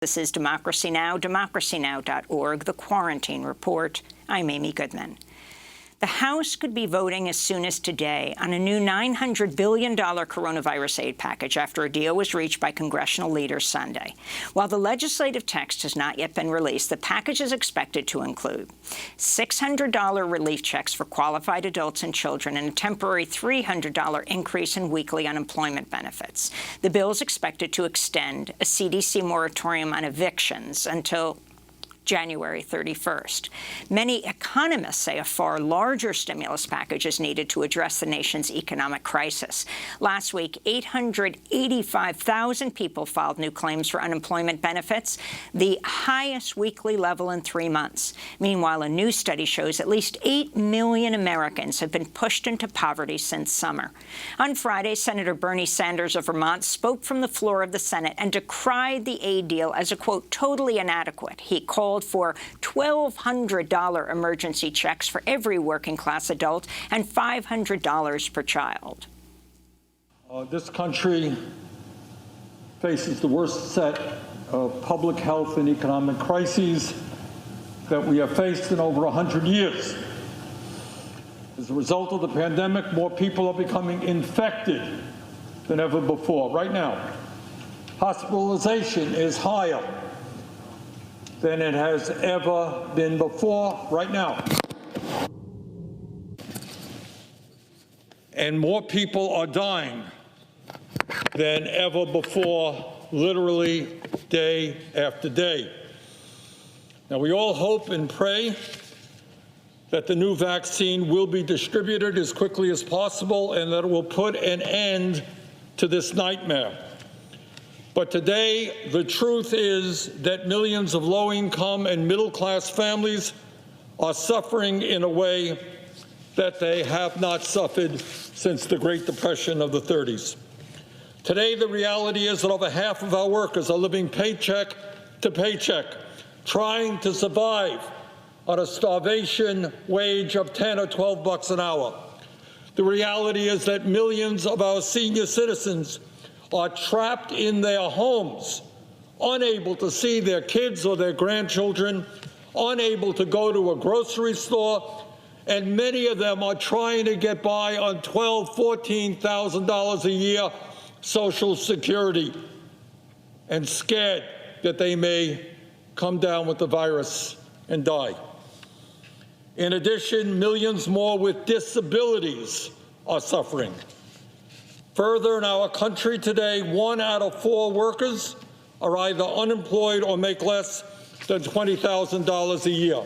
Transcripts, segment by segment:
This is Democracy Now!, democracynow.org, The Quarantine Report. I'm Amy Goodman. The House could be voting as soon as today on a new $900 billion coronavirus aid package after a deal was reached by congressional leaders Sunday. While the legislative text has not yet been released, the package is expected to include $600 relief checks for qualified adults and children and a temporary $300 increase in weekly unemployment benefits. The bill is expected to extend a CDC moratorium on evictions until January 31st. Many economists say a far larger stimulus package is needed to address the nation's economic crisis. Last week, 885,000 people filed new claims for unemployment benefits, the highest weekly level in 3 months. Meanwhile, a new study shows at least 8 million Americans have been pushed into poverty since summer. On Friday, Senator Bernie Sanders of Vermont spoke from the floor of the Senate and decried the aid deal as a, quote, totally inadequate. He called for $1,200 emergency checks for every working-class adult and $500 per child. This country faces the worst set of public health and economic crises that we have faced in over 100 years. As a result of the pandemic, more people are becoming infected than ever before. Right now, hospitalization is higher than it has ever been before right now. And more people are dying than ever before, literally day after day. Now, we all hope and pray that the new vaccine will be distributed as quickly as possible and that it will put an end to this nightmare. But today, the truth is that millions of low-income and middle-class families are suffering in a way that they have not suffered since the Great Depression of the 30s. Today, the reality is that over half of our workers are living paycheck to paycheck, trying to survive on a starvation wage of 10 or 12 bucks an hour. The reality is that millions of our senior citizens are trapped in their homes, unable to see their kids or their grandchildren, unable to go to a grocery store, and many of them are trying to get by on $12,000, $14,000 a year Social Security and scared that they may come down with the virus and die. In addition, millions more with disabilities are suffering. Further, in our country today, 1 out of 4 workers are either unemployed or make less than $20,000 a year.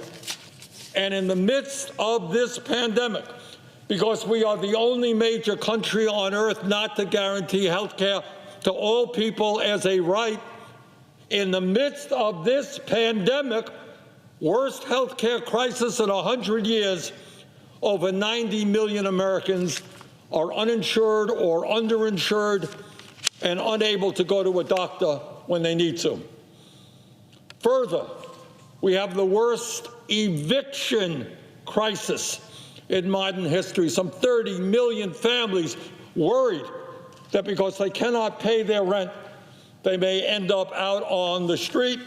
And in the midst of this pandemic, because we are the only major country on earth not to guarantee health care to all people as a right, in the midst of this pandemic, worst health care crisis in 100 years, over 90 million Americans are uninsured or underinsured and unable to go to a doctor when they need to. Further, we have the worst eviction crisis in modern history. Some 30 million families worried that because they cannot pay their rent, they may end up out on the street.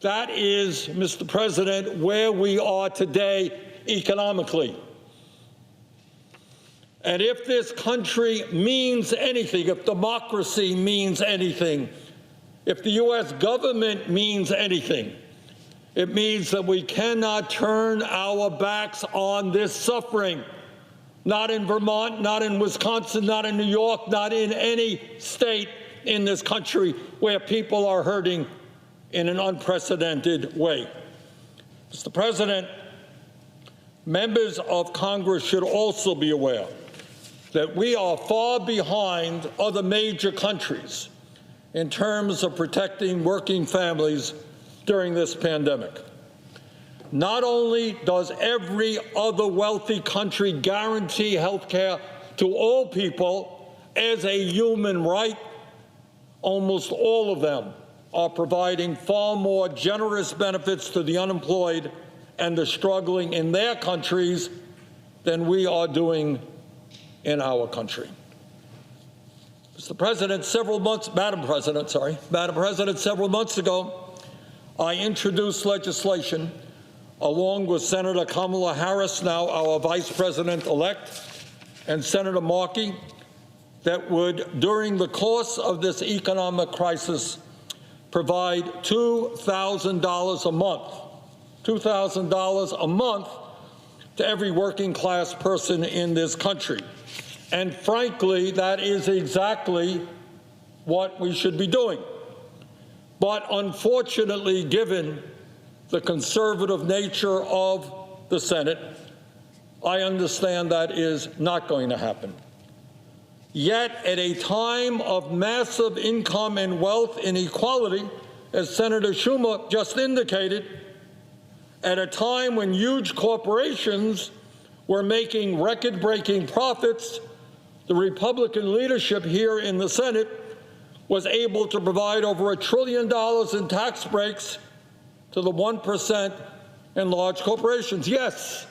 That is, Mr. President, where we are today economically. And if this country means anything, if democracy means anything, if the U.S. government means anything, it means that we cannot turn our backs on this suffering. Not in Vermont, not in Wisconsin, not in New York, not in any state in this country where people are hurting in an unprecedented way. Mr. President, members of Congress should also be aware that we are far behind other major countries in terms of protecting working families during this pandemic. Not only does every other wealthy country guarantee health care to all people as a human right, almost all of them are providing far more generous benefits to the unemployed and the struggling in their countries than we are doing in our country. Mr. President, Madam President, several months ago, I introduced legislation along with Senator Kamala Harris, now our Vice President-elect, and Senator Markey, that would, during the course of this economic crisis, provide $2,000 a month, $2,000 a month to every working-class person in this country. And frankly, that is exactly what we should be doing. But unfortunately, given the conservative nature of the Senate, I understand that is not going to happen. Yet, at a time of massive income and wealth inequality, as Senator Schumer just indicated, at a time when huge corporations were making record-breaking profits, the Republican leadership here in the Senate was able to provide over $1 trillion in tax breaks to the 1% and large corporations. Yes,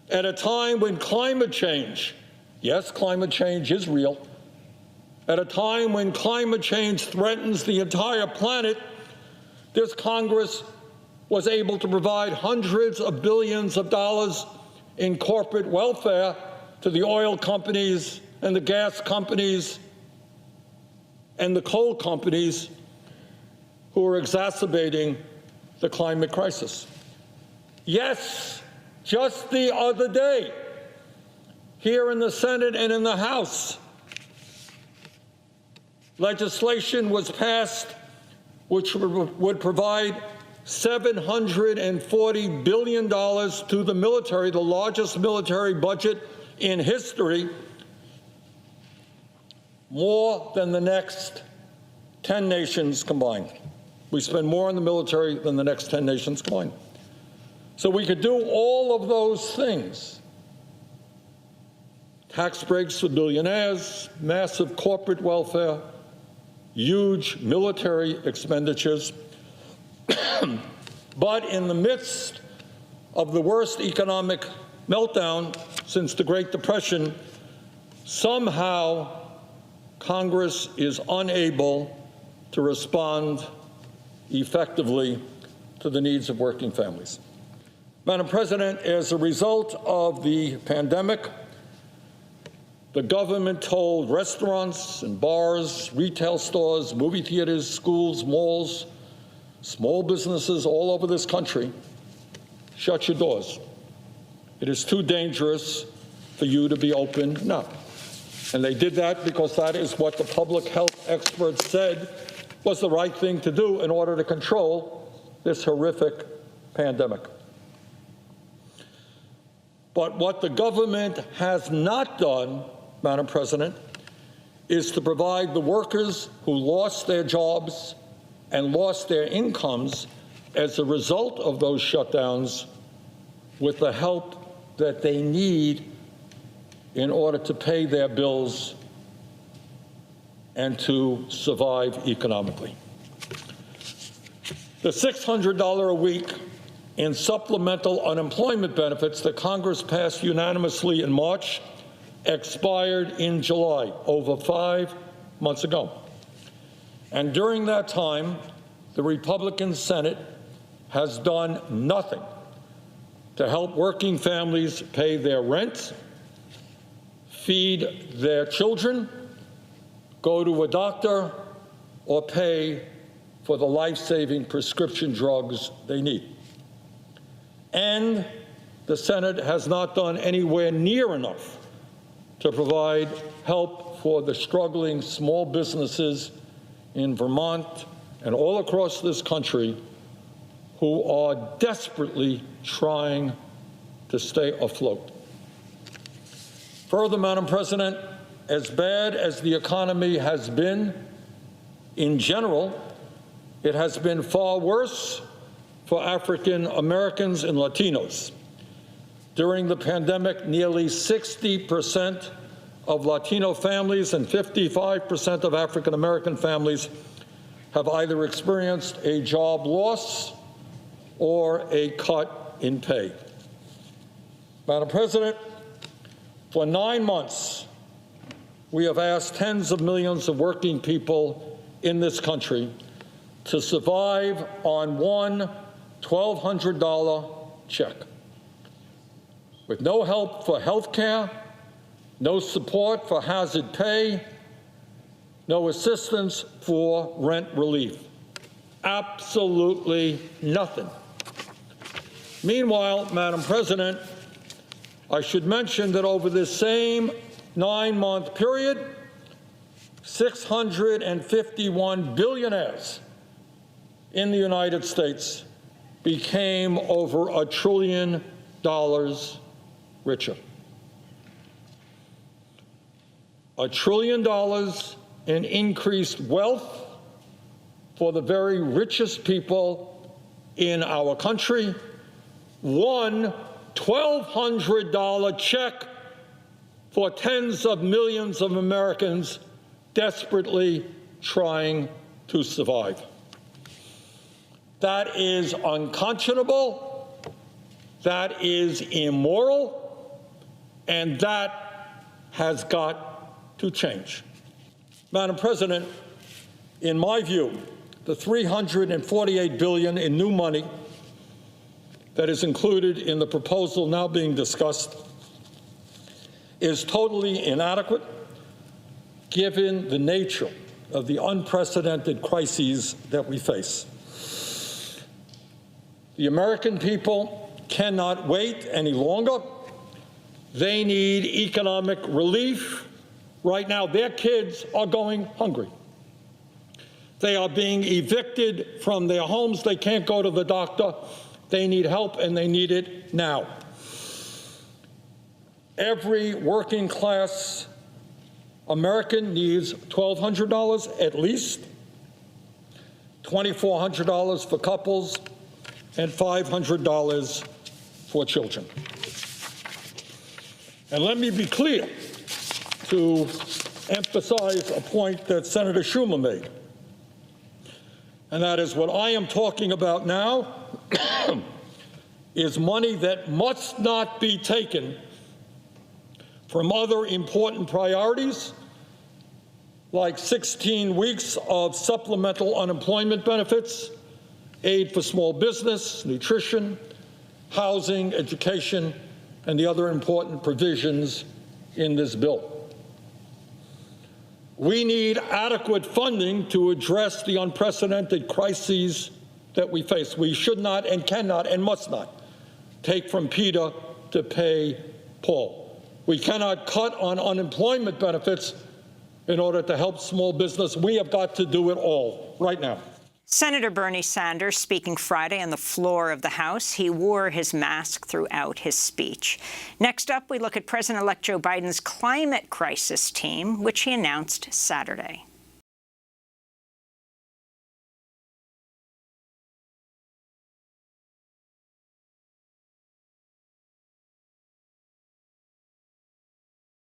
at a time when climate change, yes, climate change is real, at a time when climate change threatens the entire planet, this Congress was able to provide hundreds of billions of dollars in corporate welfare to the oil companies and the gas companies and the coal companies who are exacerbating the climate crisis. Yes, just the other day, here in the Senate and in the House, legislation was passed which would provide $740 billion to the military, the largest military budget in history, more than the next 10 nations combined. We spend more on the military than the next 10 nations combined. So we could do all of those things. Tax breaks for billionaires, massive corporate welfare, huge military expenditures. But in the midst of the worst economic meltdown since the Great Depression, somehow Congress is unable to respond effectively to the needs of working families. Madam President, as a result of the pandemic, the government told restaurants and bars, retail stores, movie theaters, schools, malls, small businesses all over this country, shut your doors. It is too dangerous for you to be open now. And they did that because that is what the public health experts said was the right thing to do in order to control this horrific pandemic. But what the government has not done, Madam President, is to provide the workers who lost their jobs and lost their incomes as a result of those shutdowns with the help that they need in order to pay their bills and to survive economically. The $600 a week in supplemental unemployment benefits that Congress passed unanimously in March expired in July, over 5 months ago. And during that time, the Republican Senate has done nothing to help working families pay their rent, feed their children, go to a doctor, or pay for the life-saving prescription drugs they need. And the Senate has not done anywhere near enough to provide help for the struggling small businesses in Vermont and all across this country who are desperately trying to stay afloat. Further, Madam President, as bad as the economy has been in general, it has been far worse for African Americans and Latinos. During the pandemic, nearly 60% of Latino families and 55% of African American families have either experienced a job loss or a cut in pay. Madam President, for 9 months, we have asked tens of millions of working people in this country to survive on one $1,200 check, with no help for health care, no support for hazard pay, no assistance for rent relief. Absolutely nothing. Meanwhile, Madam President, I should mention that over this same 9-month period, 651 billionaires in the United States became over $1 trillion richer. $1 trillion in increased wealth for the very richest people in our country. One $1,200 check for tens of millions of Americans desperately trying to survive. That is unconscionable, that is immoral, and that has got to change. Madam President, in my view, the $348 billion in new money that is included in the proposal now being discussed is totally inadequate given the nature of the unprecedented crises that we face. The American people cannot wait any longer. They need economic relief. Right now, their kids are going hungry. They are being evicted from their homes. They can't go to the doctor. They need help, and they need it now. Every working class American needs $1,200 at least, $2,400 for couples, and $500 for children. And let me be clear to emphasize a point that Senator Schumer made, and that is what I am talking about now is money that must not be taken from other important priorities, like 16 weeks of supplemental unemployment benefits, aid for small business, nutrition, housing, education, and the other important provisions in this bill. We need adequate funding to address the unprecedented crises that we face. We should not and cannot and must not take from Peter to pay Paul. We cannot cut on unemployment benefits in order to help small business. We have got to do it all right now. Senator Bernie Sanders speaking Friday on the floor of the House. He wore his mask throughout his speech. Next up, we look at President-elect Joe Biden's climate crisis team, which he announced Saturday.